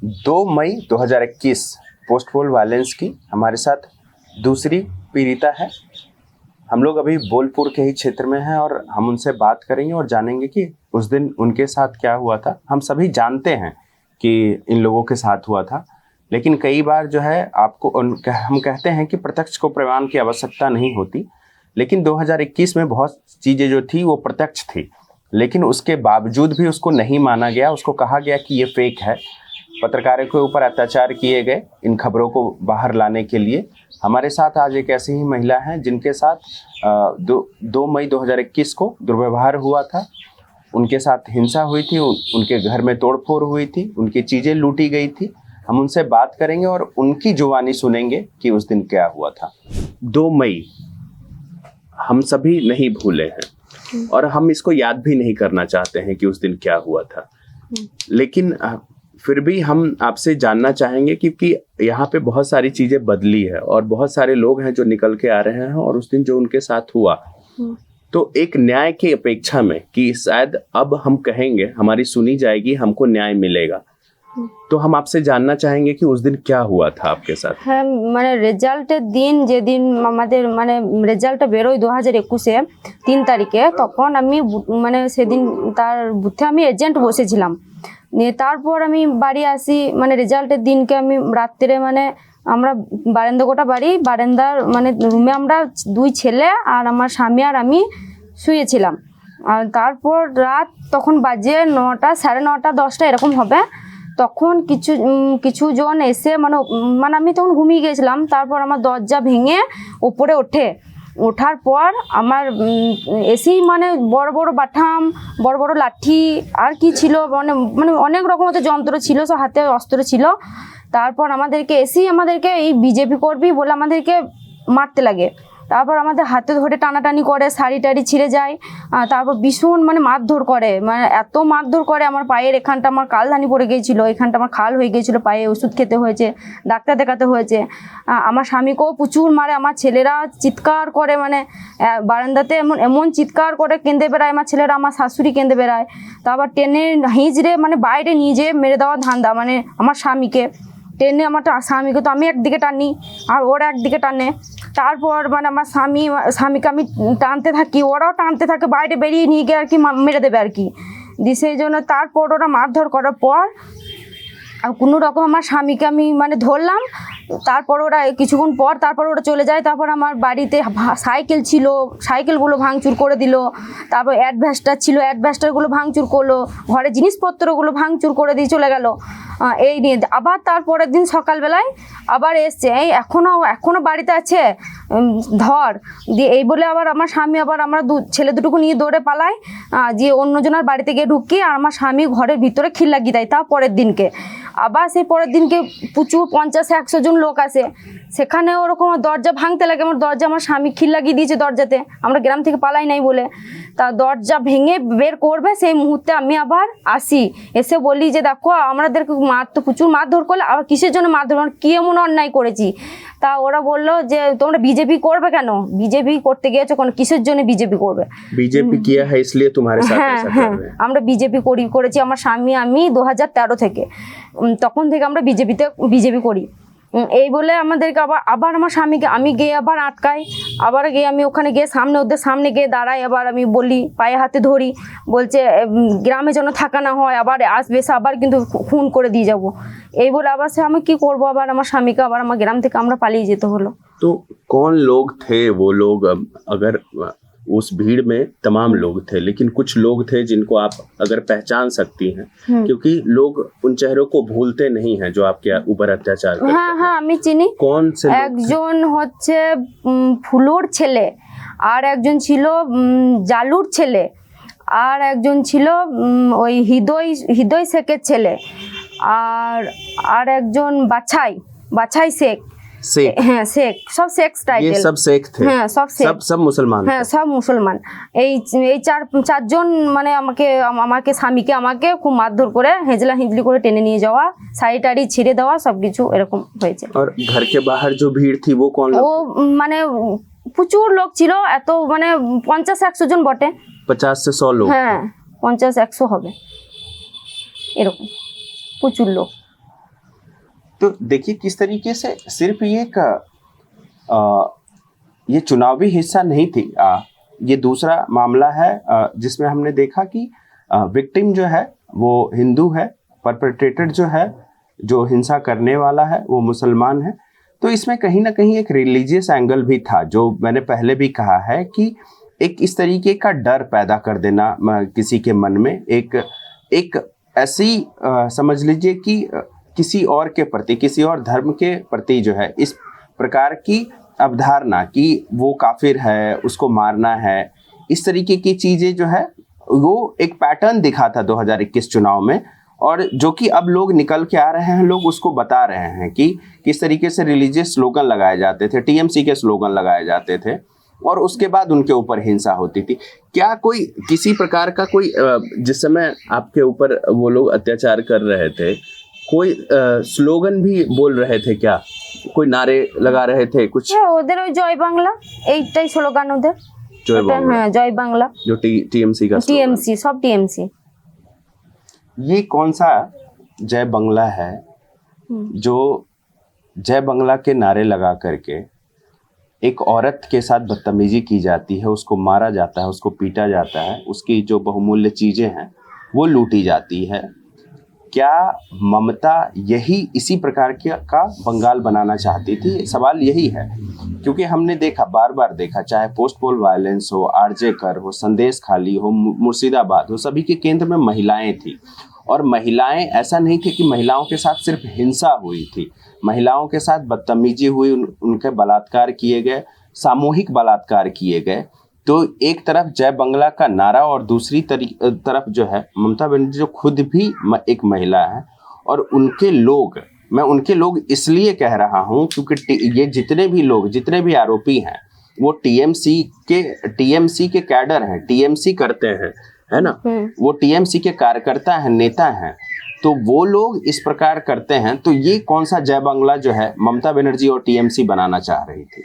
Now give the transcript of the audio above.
2 मई 2021 post पोल violence की हमारे साथ दूसरी पीड़िता है। हम लोग अभी बोलपुर के ही क्षेत्र में हैं और हम उनसे बात करेंगे और जानेंगे कि उस दिन उनके साथ क्या हुआ था। हम सभी जानते हैं कि इन लोगों के साथ हुआ था, लेकिन कई बार जो है हम कहते हैं कि प्रत्यक्ष को प्रमाण की आवश्यकता नहीं होती, लेकिन 2021 में बहुत चीज़ें जो थी वो प्रत्यक्ष थी, लेकिन उसके बावजूद भी उसको नहीं माना गया। उसको कहा गया कि ये फेक है। पत्रकारों के ऊपर अत्याचार किए गए इन खबरों को बाहर लाने के लिए। हमारे साथ आज एक ऐसी ही महिला हैं जिनके साथ 2 मई 2021 को दुर्व्यवहार हुआ था। उनके साथ हिंसा हुई थी, उनके घर में तोड़फोड़ हुई थी, उनकी चीज़ें लूटी गई थी। हम उनसे बात करेंगे और उनकी जुबानी सुनेंगे कि उस दिन क्या हुआ था। 2 मई हम सभी नहीं भूले हैं और हम इसको याद भी नहीं करना चाहते हैं कि उस दिन क्या हुआ था, लेकिन फिर भी हम आपसे जानना चाहेंगे क्योंकि यहाँ पे बहुत सारी चीज़ें बदली है और बहुत सारे लोग हैं जो निकल के आ रहे हैं और उस दिन जो उनके साथ हुआ, तो एक न्याय की अपेक्षा में कि शायद अब हम कहेंगे हमारी सुनी जाएगी, हमको न्याय मिलेगा, तो हम आपसे जानना चाहेंगे कि उस दिन क्या हुआ था आपके साथ। হ্যাঁ, মানে রেজাল্টের দিন যেদিন আমাদের মানে রেজাল্টটা বেরোয় 2021-এ 3 তারিখে, তখন আমি মানে সেদিন তার বুথে আমি এজেন্ট বসেছিলাম। নিয়ে তারপর আমি বাড়ি আসি, মানে রেজাল্টের দিনকে আমি রাত্রে মানে আমরা গোটা বাড়ি বারান্দার মানে রুমে আমরা 2 ছেলে আর আমার স্বামী আর আমি শুয়েছিলাম। আর তারপর রাত তখন বাজে 9টা, 9:30, 10টা এরকম হবে। তখন কিছু জন এসে মানে আমি তখন ঘুমিয়ে গেছিলাম। তারপর আমার দরজা ভেঙে ওপরে ওঠার পর আমার এসেই মানে বড় বড় বাটাম, বড় বড় লাঠি আর কি ছিল, মানে অনেক রকমের যন্ত্র ছিল, সব হাতে অস্ত্র ছিল। তারপর আমাদেরকে এই বিজেপি করবি বলে আমাদেরকে মারতে লাগে। তারপর আমাদের হাতে ধরে টানাটানি করে, শাড়ি টাড়ি ছিঁড়ে যায়। তারপর ভীষণ মানে মারধর করে, মানে এত মারধর করে আমার পায়ের এখানটা আমার কালধানি পড়ে গিয়েছিল, এখানটা আমার খাল হয়ে গিয়েছিল, পায়ে ওষুধ খেতে হয়েছে, ডাক্তার দেখাতে হয়েছে। আমার স্বামীকেও প্রচুর মারে। আমার ছেলেরা চিৎকার করে, মানে বারান্দাতে এমন চিৎকার করে কেঁদে বেড়ায় আমার ছেলেরা, আমার শাশুড়ি কেঁদে বেড়ায়। তারপর টেনে হিঁচড়ে মানে বাইরে নিয়ে যেয়ে মেরে দেওয়া ধান্দা, মানে আমার স্বামীকে টেনে, আমার স্বামীকে তো আমি একদিকে টানি আর ওরা একদিকে টানে। তারপর মানে আমার স্বামীকে আমি টানতে থাকি, ওরাও টানতে থাকে, বাইরে বেরিয়ে নিয়ে গিয়ে আর কি মেরে দেবে আর কি। সেই জন্য তারপর ওরা মারধর করার পর কোনো রকম আমার স্বামীকে আমি মানে ধরলাম। তারপর ওরা কিছুক্ষণ পর তারপর ওরা চলে যায়। তারপর আমার বাড়িতে সাইকেল ছিল, সাইকেলগুলো ভাঙচুর করে দিল। তারপর অ্যাডভেস্টার ছিল, অ্যাডভেস্টারগুলো ভাঙচুর করলো, ঘরে জিনিসপত্রগুলো ভাঙচুর করে দিয়ে চলে গেল। এই নিয়ে আবার তারপরের দিন সকালবেলায় আবার এসছে, এই এখনও বাড়িতে আছে, ধর দিয়ে এই বলে আবার আমার স্বামী আবার আমরা ছেলে দুটোকে নিয়ে দৌড়ে পালাই, যে অন্যজনের বাড়িতে গিয়ে ঢুকি আর আমার স্বামী ঘরের ভিতরে খিল লাগিয়ে দেয়। তা পরের দিনকে আবার সেই পরের দিনকে প্রচুর 50-100 জন লোক আসে, সেখানে ওরকম দরজা ভাঙতে লাগে। আমার স্বামী খিল লাগিয়ে দিয়েছে দরজাতে, আমরা গ্রাম থেকে পালাই নাই বলে। তা দরজা ভেঙে বের করবে, সেই মুহূর্তে আমি আবার আসি, এসে বলি যে দেখো আমাদেরকে প্রচুর মারধর করলে, আবার কিসের জন্য মারধর, কি এমন অন্যায় করেছি। তা ওরা বললো যে তোমরা বিজেপি করবে কেন, বিজেপি করতে গিয়েছো কেন, কিসের জন্য বিজেপি করবে, বিজেপি কিয়া है इसलिए तुम्हारे साथ ऐसा कर रहे हैं। আমরা বিজেপি করেছি আমার স্বামী আমি 2013 থেকে, তখন থেকে আমরা বিজেপি করি। এই বলে আমাদেরকে আবার আমার স্বামীকে আমি গিয়ে আবার আটকাই, আবার গিয়ে আমি ওখানে গিয়ে ওদের সামনে গিয়ে দাঁড়াই, আবার আমি বলি, পায়ে হাতে ধরি, বলছে গ্রামে যেন থাকা না হয়, আবার আসবে আবার কিন্তু খুন করে দিয়ে যাব। এই বলে আবার আমি কি করবো, আবার আমার স্বামীকে আবার আমার গ্রাম থেকে আমরা পালিয়ে যেতে হলো। तो कौन लोग थे वो लोग? अगर उस भीड़ में तमाम लोग थे, लेकिन कुछ लोग थे जिनको आप अगर पहचान सकती हैं, क्योंकि लोग उन चेहरों को भूलते नहीं हैं जो आपके ऊपर अत्याचार करते हैं। হ্যাঁ আমি চিনি। कौन से? একজন হচ্ছে ফুলোর ছেলে, আর একজন ছিল জালুর ছেলে, আর একজন ছিল ওই হৃদয় শেখের ছেলে, আর একজন বাছাই শেখ। হ্যাঁ শেখ, সব শেখ টাইটেল, ये सब शेख थे। হ্যাঁ সব শেখ, सब मुसलमान। হ্যাঁ সব মুসলমান। এই চারজন মানে আমাকে স্বামীকে আমাকে খুব মারধর করে হিজলি করে টেনে নিয়ে যাওয়া, শাড়ি টাড়ি ছিঁড়ে দেওয়া, সবকিছু এরকম হয়েছে। और घर के बाहर जो भीड़ थी वो कौन लोग? ও মানে প্রচুর লোক ছিল, এত মানে 50-100 জন বটে। 50 से 100 लोग। হ্যাঁ 50-100 হবে এরকম, প্রচুর লোক। तो देखिए किस तरीके से सिर्फ ये एक ये चुनावी हिस्सा नहीं थी। ये दूसरा मामला है जिसमें हमने देखा कि विक्टिम जो है वो हिंदू है, परपेट्रेटर जो है, जो हिंसा करने वाला है वो मुसलमान है। तो इसमें कहीं ना कहीं एक रिलीजियस एंगल भी था, जो मैंने पहले भी कहा है कि एक इस तरीके का डर पैदा कर देना किसी के मन में, एक ऐसी समझ लीजिए कि किसी और के प्रति, किसी और धर्म के प्रति जो है इस प्रकार की अवधारणा कि वो काफिर है, उसको मारना है, इस तरीके की चीजें जो है वो एक पैटर्न दिखा था 2021 चुनाव में। और जो कि अब लोग निकल के आ रहे हैं, लोग उसको बता रहे हैं कि किस तरीके से रिलीजियस स्लोगन लगाए जाते थे, टीएमसी के स्लोगन लगाए जाते थे और उसके बाद उनके ऊपर हिंसा होती थी। क्या कोई किसी प्रकार का कोई जिस समय आपके ऊपर वो लोग अत्याचार कर रहे थे, कोई स्लोगन भी बोल रहे थे क्या? कोई नारे लगा रहे थे कुछ? ওদের ওই জয় বাংলা এইটাই স্লোগান ওদের। জয় বাংলা, হ্যাঁ জয় বাংলা, जो टीएमसी का টিএমসি, সব টিএমসি। ये कौन सा जय बंगला है जो जय बंगला के नारे लगा करके एक औरत के साथ बदतमीजी की जाती है, उसको मारा जाता है, उसको पीटा जाता है, उसकी जो बहुमूल्य चीजें हैं वो लूटी जाती है? क्या ममता यही इसी प्रकार का बंगाल बनाना चाहती थी? सवाल यही है, क्योंकि हमने देखा, बार बार देखा, चाहे पोस्ट पोल वायलेंस हो, आरजे कर हो, संदेश खाली हो, मुर्शिदाबाद हो, सभी के केंद्र में महिलाएं थी। और महिलाएं, ऐसा नहीं थे कि महिलाओं के साथ सिर्फ हिंसा हुई थी, महिलाओं के साथ बदतमीजी हुई, उनके बलात्कार किए गए, सामूहिक बलात्कार किए गए। तो एक तरफ जय बंगला का नारा और दूसरी तरफ जो है ममता बनर्जी जो खुद भी एक महिला है, और उनके लोग, मैं उनके लोग इसलिए कह रहा हूँ क्योंकि ये जितने भी लोग, जितने भी आरोपी हैं वो टीएमसी के कैडर हैं, टीएमसी करते हैं, है ना, वो टीएमसी के कार्यकर्ता हैं, नेता हैं। तो वो लोग इस प्रकार करते हैं, तो ये कौन सा जय बंगला जो है ममता बनर्जी और टीएमसी बनाना चाह रही थी?